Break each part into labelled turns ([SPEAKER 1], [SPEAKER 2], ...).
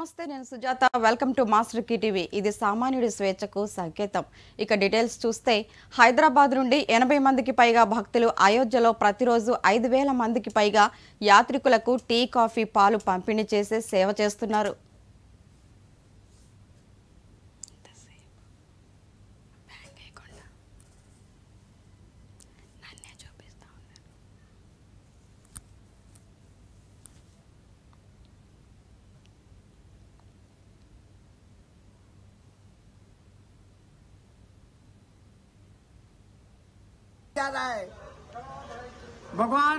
[SPEAKER 1] నమస్తే నేను Sujata welcome to Master Key TV ఇది సామాన్యుడి స్వేచ్ఛకు సంకేతం ఇక డీటెయిల్స్ చూస్తే హైదరాబాద్ నుండి 80 మందికి పైగా భక్తులు అయోధ్యలో ప్రతిరోజు 5000 మందికి పైగా యాత్రికులకు టీ కాఫీ పాలు పంపిణీ చేసే సేవ చేస్తున్నారు
[SPEAKER 2] जा रहा है। भगवान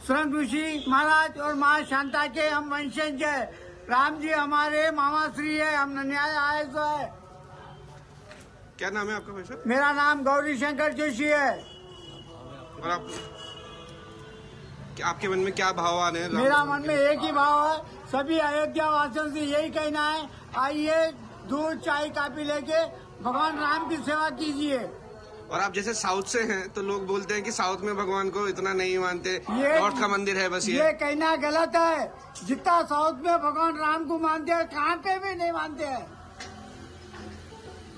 [SPEAKER 2] स्वयं ऋषि महाराज और माँ शांता के हम वंशज है। राम जी हमारे मामा श्री है, हम न्याय आए तो है।
[SPEAKER 3] क्या नाम है आपका भाई साहब?
[SPEAKER 2] मेरा नाम गौरी शंकर जोशी है।
[SPEAKER 3] और आप आपके मन में क्या भाव आ रहे हैं?
[SPEAKER 2] मेरा मन में एक ही भाव है, सभी अयोध्या वासियों से यही कहना है, आइए दूध चाय काफी लेके भगवान राम की सेवा कीजिए।
[SPEAKER 3] और आप जैसे साउथ से हैं तो लोग बोलते हैं कि साउथ में भगवान को इतना नहीं मानते, नॉर्थ का मंदिर है बस
[SPEAKER 2] ये कहना गलत है। जितना साउथ में भगवान राम को मानते हैं कहाँ पे भी नहीं मानते हैं।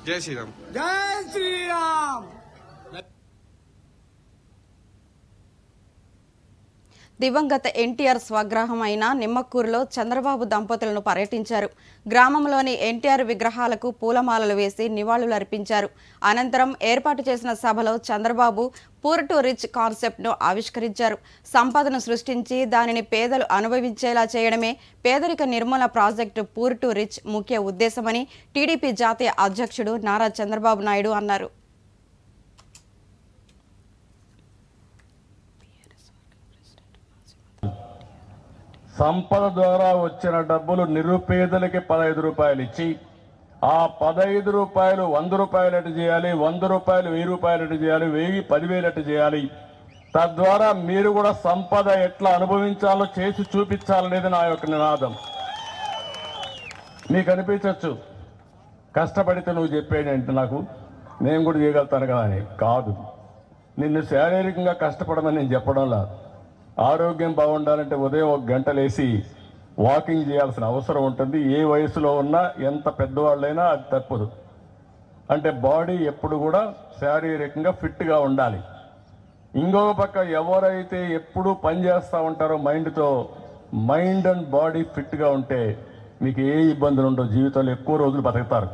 [SPEAKER 3] जय श्री राम।
[SPEAKER 2] जय श्री राम।
[SPEAKER 1] దివంగత ఎన్టీఆర్ స్వగ్రాహమైన నిమ్మకూరులో చంద్రబాబు దంపతులను పర్యటించారు. గ్రామంలోని ఎన్టీఆర్ విగ్రహాలకు పూలమాలలు వేసి నివాళులర్పించారు. అనంతరం ఏర్పాటు చేసిన సభలో చంద్రబాబు పూర్ టు రిచ్ కాన్సెప్ట్ను ఆవిష్కరించారు. సంపదను సృష్టించి దానిని పేదలు అనుభవించేలా చేయడమే పేదరిక నిర్మూలన ప్రాజెక్టు పూర్ టు రిచ్ ముఖ్య ఉద్దేశమని టీడీపీ జాతీయ అధ్యక్షుడు నారా చంద్రబాబు నాయుడు అన్నారు.
[SPEAKER 4] సంపద ద్వారా వచ్చిన డబ్బులు నిరుపేదలకి 15 రూపాయలు ఇచ్చి ఆ 15 రూపాయలు 100 రూపాయలు ఎట్టు చేయాలి, 100 రూపాయలు 1000 రూపాయలు ఎట్టు చేయాలి, 1000 10,000 ఎట్టు చేయాలి, తద్వారా మీరు కూడా సంపద ఎట్లా అనుభవించాలో చేసి చూపించాలనేది నా యొక్క నినాదం. మీకు అనిపించవచ్చు కష్టపడితే నువ్వు చెప్పేదేంటి నాకు నేను కూడా చేయగలుగుతాను కదా అని. కాదు, నిన్ను శారీరకంగా కష్టపడమని నేను చెప్పడంలా. ఆరోగ్యం బాగుండాలంటే ఉదయం 1 గంట లేసి వాకింగ్ చేయాల్సిన అవసరం ఉంటుంది. ఏ వయసులో ఉన్నా ఎంత పెద్దవాళ్ళైనా అది తప్పదు. అంటే బాడీ ఎప్పుడు కూడా శారీరకంగా ఫిట్గా ఉండాలి. ఇంకొక పక్క ఎవరైతే ఎప్పుడు పని చేస్తూ ఉంటారో మైండ్తో, మైండ్ అండ్ బాడీ ఫిట్గా ఉంటే మీకు ఏ ఇబ్బందులు ఉండవు, జీవితంలో ఎక్కువ రోజులు బతుకుతారు.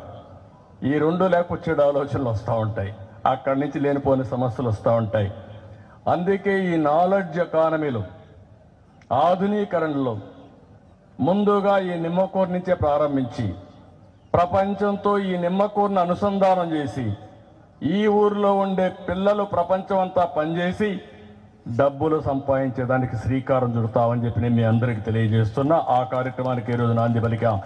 [SPEAKER 4] ఈ రెండు లేకపోతే ఆలోచనలు వస్తూ ఉంటాయి, అక్కడి నుంచి లేనిపోని సమస్యలు వస్తూ ఉంటాయి. అందుకే ఈ నాలెడ్జ్ ఎకానమీలో, ఆధునీకరణలో ముందుగా ఈ నిమ్మకూరు నుంచే ప్రారంభించి ప్రపంచంతో ఈ నిమ్మకూరును అనుసంధానం చేసి ఈ ఊరిలో ఉండే పిల్లలు ప్రపంచం అంతా పనిచేసి డబ్బులు సంపాదించేదానికి శ్రీకారం చుడతామని చెప్పి నేను మీ అందరికీ తెలియజేస్తున్నా. ఆ కార్యక్రమానికి ఈరోజు నాంది పలికాం.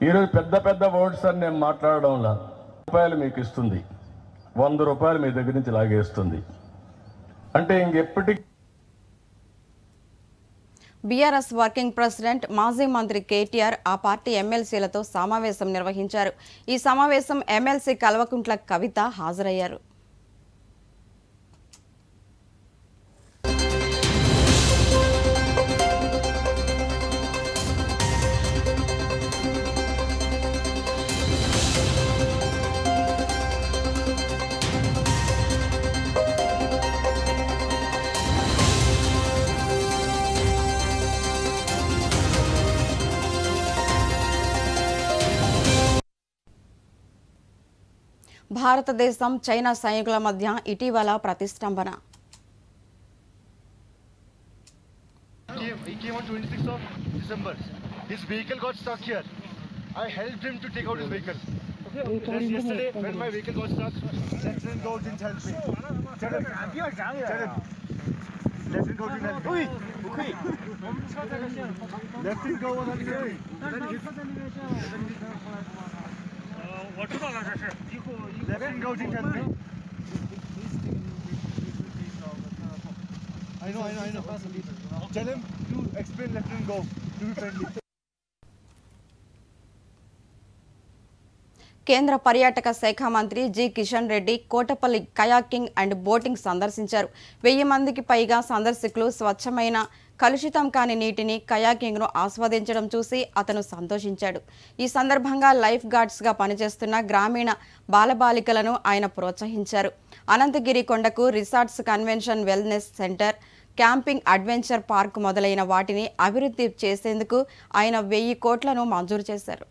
[SPEAKER 4] ఈరోజు పెద్ద పెద్ద వర్డ్స్ అని నేను మాట్లాడడంలా రూపాయలు మీకు ఇస్తుంది, 100 రూపాయలు మీ దగ్గర నుంచి లాగేస్తుంది. అంటే ఇంకెప్పటికీ
[SPEAKER 1] బీఆర్ఎస్ వర్కింగ్ ప్రెసిడెంట్ మాజీ మంత్రి కేటీఆర్ ఆ పార్టీ ఎమ్మెల్సీలతో సమావేశం నిర్వహించారు. ఈ సమావేశం ఎమ్మెల్సీ కల్వకుంట్ల కవిత హాజరయ్యారు. భారతదేశం చైనా సైనికుల మధ్య ఇటీవల ప్రతిష్టంభన.
[SPEAKER 5] He came on 26th of December. His vehicle got stuck here. I helped him to take out his vehicle. Just yesterday, when my vehicle got stuck, Lieutenant Gaur didn't help me. Lieutenant Gaur didn't help me. Lieutenant Gaur was helping me. Lieutenant Gaur didn't help me. I know. Tell him to explain Lieutenant Gaur to be friendly.
[SPEAKER 1] కేంద్ర పర్యాటక శాఖ మంత్రి G Kishan Reddy Kotapalli kayaking and boating సందర్శించారు. 1000 మందికి పైగా సందర్శకులు స్వచ్ఛమైన కలుషితం కాని నీటిని కయాకింగ్ను ఆస్వాదించడం చూసి అతను సంతోషించాడు. ఈ సందర్భంగా లైఫ్ గార్డ్స్గా పనిచేస్తున్న గ్రామీణ బాలబాలికలను ఆయన ప్రోత్సహించారు. అనంతగిరి కొండకు resorts, convention, wellness centre, camping, adventure park మొదలైన వాటిని అభివృద్ధి చేసేందుకు ఆయన 1000 కోట్లను మంజూరు చేశారు.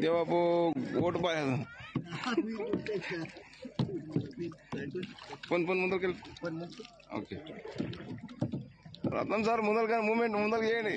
[SPEAKER 6] బాబు ఓటు ముందరికి ఓకే రత్నం సార్ ముందరగా మూమెంట్ ముందరకు చేయండి.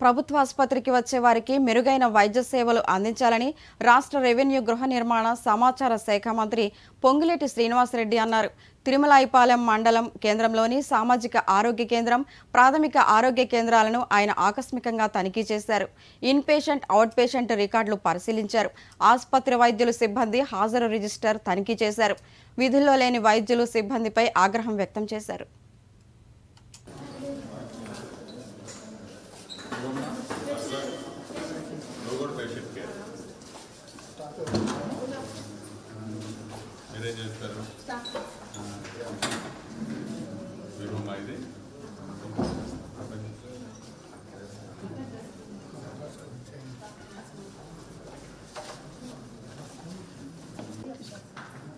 [SPEAKER 1] ప్రభుత్వ ఆసుపత్రికి వచ్చే వారికి మెరుగైన వైద్య సేవలు అందించాలని రాష్ట్ర రెవెన్యూ, గృహ నిర్మాణ, సమాచార శాఖ మంత్రి పొంగులేటి శ్రీనివాసరెడ్డి అన్నారు. తిరుమలాయిపాలెం మండలం కేంద్రంలోని సామాజిక ఆరోగ్య కేంద్రం, ప్రాథమిక ఆరోగ్య కేంద్రాలను ఆయన ఆకస్మికంగా తనిఖీ చేశారు. ఇన్ పేషెంట్, అవుట్ పేషెంట్ రికార్డులు పరిశీలించారు. ఆసుపత్రి వైద్యులు, సిబ్బంది హాజరు రిజిస్టర్ తనిఖీ చేశారు. విధుల్లో లేని వైద్యులు, సిబ్బందిపై ఆగ్రహం వ్యక్తం చేశారు.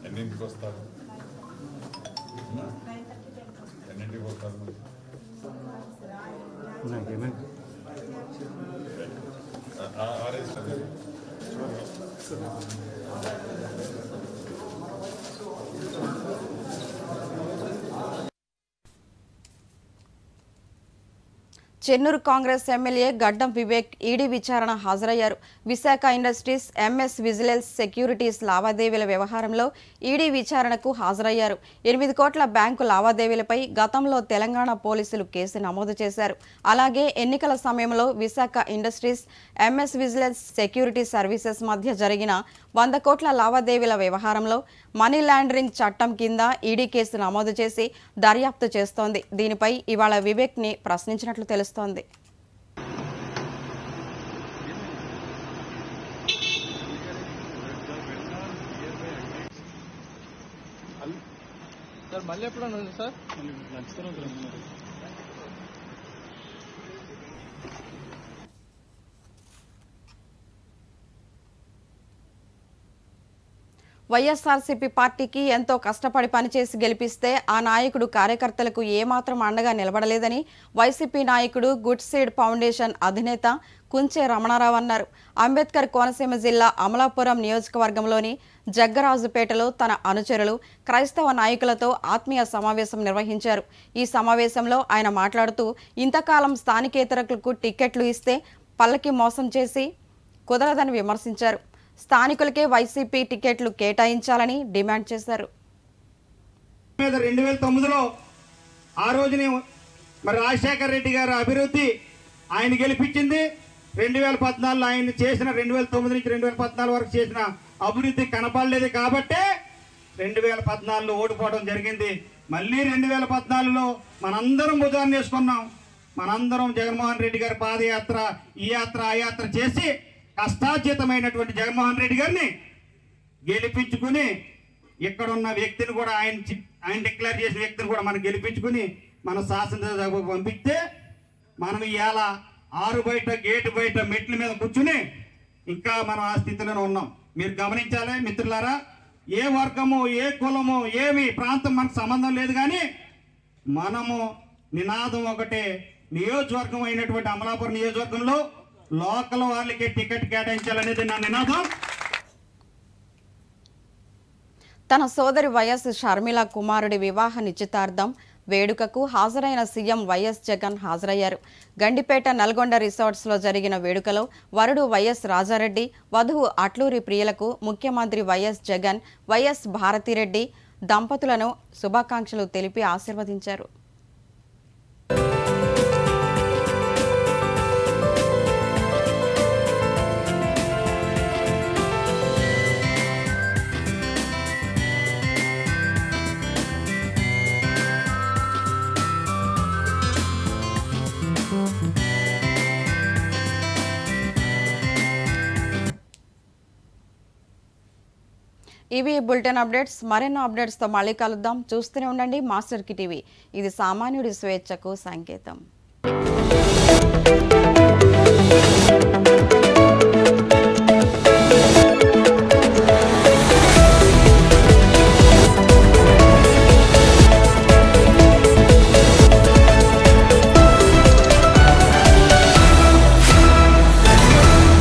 [SPEAKER 7] ఎన్నింటికి వస్తారు? ఎన్నింటికి వస్తారు?
[SPEAKER 1] చెన్నూరు కాంగ్రెస్ ఎమ్మెల్యే గడ్డం వివేక్ ఈడీ విచారణ హాజరయ్యారు. Visakha industries, MS vigilance securities లావాదేవీల వ్యవహారంలో ఈడీ విచారణకు హాజరయ్యారు. 8 కోట్ల బ్యాంకు లావాదేవీలపై గతంలో తెలంగాణ పోలీసులు కేసు నమోదు చేశారు. అలాగే ఎన్నికల సమయంలో Visakha industries, MS vigilance security services మధ్య జరిగిన 100 కోట్ల లావాదేవీల వ్యవహారంలో మనీ లాండరింగ్ చట్టం కింద ఈడీ కేసు నమోదు చేసి దర్యాప్తు చేస్తోంది. దీనిపై ఇవాళ వివేక్ని ప్రశ్నించినట్లు తెలుస్తోంది.
[SPEAKER 8] సార్ మళ్ళీ ఎప్పుడు సార్
[SPEAKER 1] వైఎస్ఆర్సీపీ పార్టీకి ఎంతో కష్టపడి పనిచేసి గెలిపిస్తే ఆ నాయకుడు కార్యకర్తలకు ఏమాత్రం అండగా నిలబడలేదని వైసీపీ నాయకుడు గుడ్ సీడ్ ఫౌండేషన్ అధినేత కుంచే రమణారావు అన్నారు. అంబేద్కర్ కోనసీమ జిల్లా అమలాపురం నియోజకవర్గంలోని జగ్గరాజుపేటలో తన అనుచరులు, క్రైస్తవ నాయకులతో ఆత్మీయ సమావేశం నిర్వహించారు. ఈ సమావేశంలో ఆయన మాట్లాడుతూ ఇంతకాలం స్థానికేతరులకు టిక్కెట్లు ఇస్తే పల్లకి మోసం చేసి కుదరదని విమర్శించారు. స్థానికులకే వైసీపీ టికెట్లు కేటాయించాలని డిమాండ్ చేశారు.
[SPEAKER 2] 2009లో ఆ రోజునే మరి రాజశేఖర రెడ్డి గారు అభివృద్ధి ఆయన గెలిపించింది. 2014లో ఆయన చేసిన 2009 నుంచి 2014 వరకు చేసిన అభివృద్ధి కనపడలేదు కాబట్టే 2014లో ఓడిపోవడం జరిగింది. మళ్ళీ 2014లో మనందరం భుజాన్ని వేసుకున్నాం. మనందరం జగన్మోహన్ రెడ్డి గారి పాదయాత్ర, ఈ యాత్ర, ఆ యాత్ర చేసి కష్టార్జితమైనటువంటి జగన్మోహన్ రెడ్డి గారిని గెలిపించుకుని ఇక్కడున్న వ్యక్తిని కూడా ఆయన డిక్లేర్ చేసిన వ్యక్తిని కూడా మనం గెలిపించుకుని మన శాసనసభకు పంపిస్తే మనం ఇవాళ 6 బయట గేటు బయట మెట్ల మీద కూర్చుని ఇంకా మనం ఆ స్థితిలోనే ఉన్నాం. మీరు గమనించాలి మిత్రులారా, ఏ వర్గము, ఏ కులము, ఏమి ప్రాంతం మనకు సంబంధం లేదు. కానీ మనము నినాదం ఒకటే, నియోజకవర్గం అయినటువంటి అమలాపురం నియోజకవర్గంలో లోకల్ వాళ్ళకి టికెట్ కేటాయించాలనేది నా నినాదం.
[SPEAKER 1] తన సోదరి వైఎస్ షర్మిల కుమారుడి వివాహ నిశ్చితార్థం వేడుకకు హాజరైన సీఎం వైఎస్ జగన్ హాజరయ్యారు. గండిపేట, నల్గొండ రిసార్ట్స్లో జరిగిన వేడుకలో వరుడు వైఎస్ రాజారెడ్డి, వధువు అట్లూరి ప్రియులకు ముఖ్యమంత్రి వైఎస్ జగన్, వైఎస్ భారతిరెడ్డి దంపతులను శుభాకాంక్షలు తెలిపి ఆశీర్వదించారు. ఇవి బులెటిన్ అప్డేట్స్. మరెన్నో అప్డేట్స్తో మళ్ళీ కలుద్దాం. చూస్తూనే ఉండండి మాస్టర్ కి టీవీ. ఇది సామాన్యుడి స్వేచ్ఛకు సంకేతం.